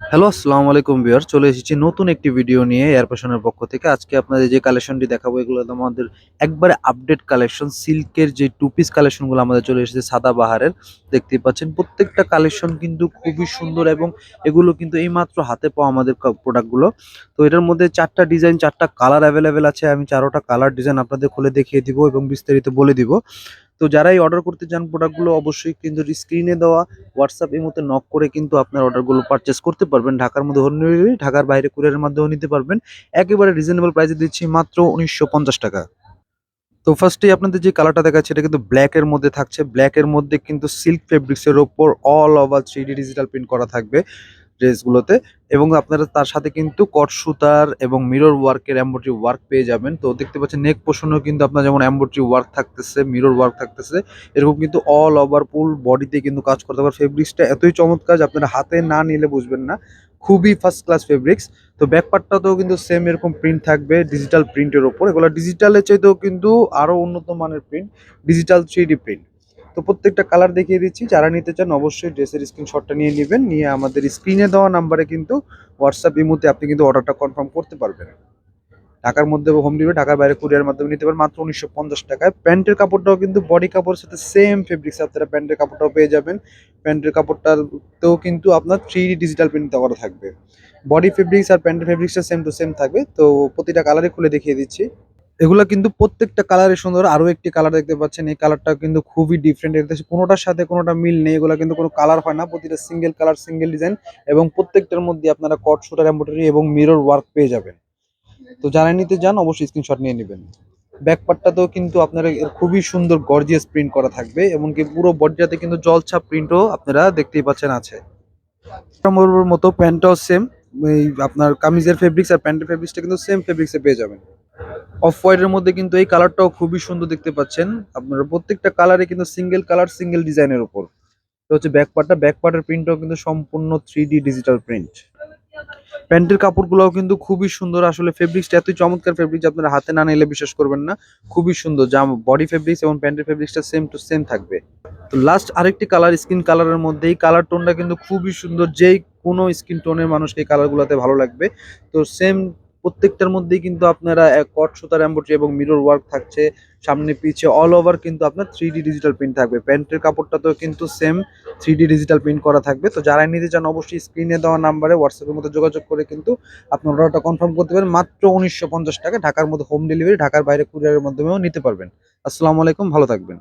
Hello, আসসালামু আলাইকুম viewer. চলে এসেছি নতুন একটি ভিডিও নিয়ে এয়ার প্যাশনের পক্ষ থেকে। আজকে আপনাদের যে কালেকশনটি দেখাবো এগুলো আমাদের একবারে আপডেট কালেকশন। সিল্কের যে টু পিস কালেকশনগুলো আমাদের চলে এসেছে সাদাবাহারের। দেখতেই পাচ্ছেন প্রত্যেকটা কালেকশন কিন্তু খুবই সুন্দর এবং এগুলো কিন্তু এইমাত্র হাতে পাওয়া আমাদের প্রোডাক্টগুলো। তো এটার মধ্যে ৪ টা ডিজাইন ৪ টা কালার অ্যাভেলেবেল আছে। আমি ৪ টা কালার ডিজাইন আপনাদের খুলে দেখিয়ে দিব এবং বিস্তারিত বলে দিব। তো যারাই অর্ডার করতে চান প্রোডাক্টগুলো অবশ্যই কিন্তু স্ক্রিনে দেওয়া হোয়াটসঅ্যাপ এই মধ্যে নক করে কিন্তু আপনার অর্ডারগুলো পারচেস করতে পারবেন। ঢাকার মধ্যে হোম ডেলিভারি, ঢাকার বাইরে কুরিয়ারের মাধ্যমেও নিতে পারবেন। একেবারে রিজনেবল প্রাইসে দিচ্ছি মাত্র ৳১৯৫০। তো ফার্স্টেই আপনাদের যে কালারটা দেখাচ্ছি এটা কিন্তু ব্ল্যাক এর মধ্যে থাকছে। ব্ল্যাক এর মধ্যে কিন্তু সিল্ক ফেব্রিক্স এর উপর all over 3D digital print করা থাকবে ড্রেসগুলোতে এবং আপনারা তার সাথে কিন্তু কট সুতার এবং মিরর ওয়ার্কের এমব্রয়ডারি ওয়ার্ক পেয়ে যাবেন। তো দেখতে পাচ্ছেন নেক পোর্শনেও কিন্তু আপনার যেমন এমব্রয়ডারি ওয়ার্ক থাকতেছে, মিরর ওয়ার্ক থাকতেছে। এরকম কিন্তু অল ওভার ফুল বডিতে কিন্তু কাজ করতে পারে। ফেব্রিক্সটা এতই চমৎকার যে আপনারা হাতে না নিলে বুঝবেন না। খুবই ফার্স্ট ক্লাস ফেব্রিক্স। তো ব্যাক পার্টটাতেও কিন্তু সেম এরকম প্রিন্ট থাকবে ডিজিটাল প্রিন্টের উপর। এগুলো ডিজিটালের চাইতেও কিন্তু আরো উন্নত মানের প্রিন্ট, ডিজিটাল 3D প্রিন্ট। তো প্রত্যেকটা কালার দেখিয়ে দিচ্ছি। যারা নিতে চান অবশ্যই ড্রেসের স্ক্রিনশটটা নিয়ে নিবেন। নিয়ে আমাদের স্ক্রিনে দেওয়া নাম্বারে কিন্তু হোয়াটসঅ্যাপ ইমোতে আপনি কিন্তু অর্ডারটা কনফার্ম করতে পারবেন। ঢাকার মধ্যে হোম ডেলিভারি, ঢাকার বাইরে কুরিয়ারের মাধ্যমে নিতে পারেন মাত্র ৳১৯৫০। প্যান্টের কাপড়টাও কিন্তু বডি কাপড়ের সাথে সেম ফেব্রিক্স আপনারা প্যান্টের কাপড়টাও পেয়ে যাবেন। প্যান্টের কাপড়টাতেও কিন্তু আপনার 3D ডিজিটাল প্রিন্ট করা থাকবে। বডি ফেব্রিক্স আর প্যান্টের ফেব্রিক্সটা সেম টু সেম থাকবে। তো প্রতিটা কালারই খুলে দেখিয়ে দিচ্ছি। এগুলা কিন্তু প্রত্যেকটা কালারই সুন্দর। আরো একটি কালার দেখতে পাচ্ছেন। এই কালারটাও কিন্তু খুবই ডিফারেন্ট। এর কোনটার সাথে কোনটা মিল নেই। এগুলা কিন্তু কোনো কালার হয় না। প্রতিটা সিঙ্গেল কালার, সিঙ্গেল ডিজাইন এবং প্রত্যেকটার মধ্যে আপনারা কট সুতার এমব্রয়ডারি এবং মিরর ওয়ার্ক পেয়ে যাবেন। তো যারা নিতে চান অবশ্যই স্ক্রিনশট নিয়ে নিবেন। ব্যাক পার্টটাতেও কিন্তু আপনারা খুবই সুন্দর গর্জিয়াস প্রিন্ট করা থাকবে। এমনকি পুরো বডিটাতে কিন্তু জলছাপ প্রিন্টও আপনারা দেখতেই পাচ্ছেন আছে। মরুর মতো প্যান্টটাও সেম। এই আপনার কামিজের ফেব্রিক্স আর প্যান্টের ফেব্রিক্সটা কিন্তু সেম ফেব্রিক্সে পেয়ে যাবেন। অফ হোয়াইট এর মধ্যে কিন্তু এই কালারটাও খুবই সুন্দর দেখতে পাচ্ছেন। আপনারা প্রত্যেকটা কালারে কিন্তু সিঙ্গেল কালার, সিঙ্গেল ডিজাইনের উপর। তো হচ্ছে ব্যাক পার্টটা, ব্যাক পার্টের প্রিন্টটাও কিন্তু সম্পূর্ণ 3D ডিজিটাল প্রিন্ট। প্যান্টের কাপড়গুলোও কিন্তু খুবই সুন্দর। আসলে ফেব্রিক্সটা এতই চমৎকার ফেব্রিক যে আপনারা হাতে না নিলে বিশ্বাস করবেন না। খুবই সুন্দর। বডি ফেব্রিক্স এবং প্যান্টের ফেব্রিক্সটা সেম টু সেম থাকবে। তো লাস্ট আরেকটি কালার স্কিন কালারের মধ্যে এই কালার টোনটা কিন্তু খুবই সুন্দর। যেই কোনো স্কিন টোনের মানুষকে এই কালারগুলোতে ভালো লাগবে। তো সেম প্রত্যেকটার মধ্যেই কিন্তু আপনারা কট সুতার এমব্রয়ডারি এবং মিরর ওয়ার্ক থাকছে। সামনে পিছে অল ওভার কিন্তু আপনার 3D ডিজিটাল প্রিন্ট থাকবে। প্যান্টের কাপড়টাতেও কিন্তু সেম 3D ডিজিটাল প্রিন্ট করা থাকবে। তো যারাই নিতে চান অবশ্যই স্ক্রিনে দেওয়া নাম্বারে হোয়াটসঅ্যাপের মধ্যে যোগাযোগ করে কিন্তু আপনার অর্ডারটা কনফার্ম করতে পারেন মাত্র ৳১৯৫০। ঢাকার মধ্যে হোম ডেলিভারি, ঢাকার বাইরে কুরিয়ারের মাধ্যমেও নিতে পারবেন। আসসালামু আলাইকুম, ভালো থাকবেন।